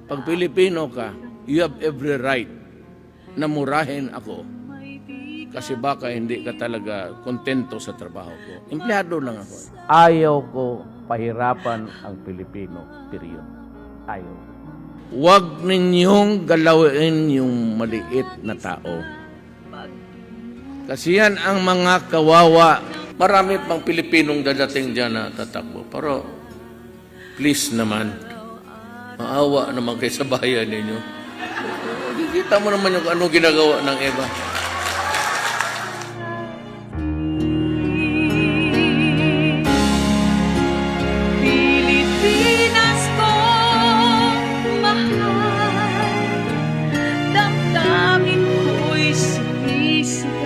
Pag Pilipino ka, you have every right na murahin ako kasi baka hindi ka talaga kontento sa trabaho ko. Empleyado lang ako. Ayaw ko pahirapan ang Pilipino. Period. Ayaw. Huwag ninyong galawin yung maliit na tao. Kasi yan ang mga kawawa. Marami pang Pilipinong dadating dyan na tatakbo. Pero, please naman, maawa naman kayo sa bayan ninyo. Kita mo naman yung ano ginagawa ng iba. Pilipinas ko, mahal, damdamin ko'y sumisigaw,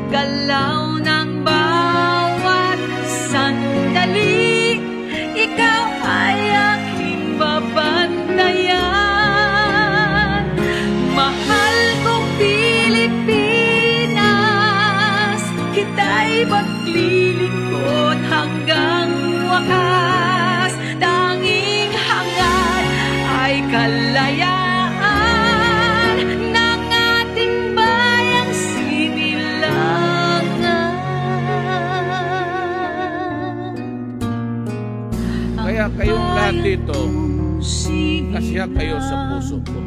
galaw ng bawat sandali, ikaw ay aking babantayan. Mahal kong Pilipinas, kita'y maglilingkod hanggang wakas. Tanging hangad ay kalayaan ng ating bayang sinilangan. Kaya kayong lahat dito, kasya kayo sa puso ko.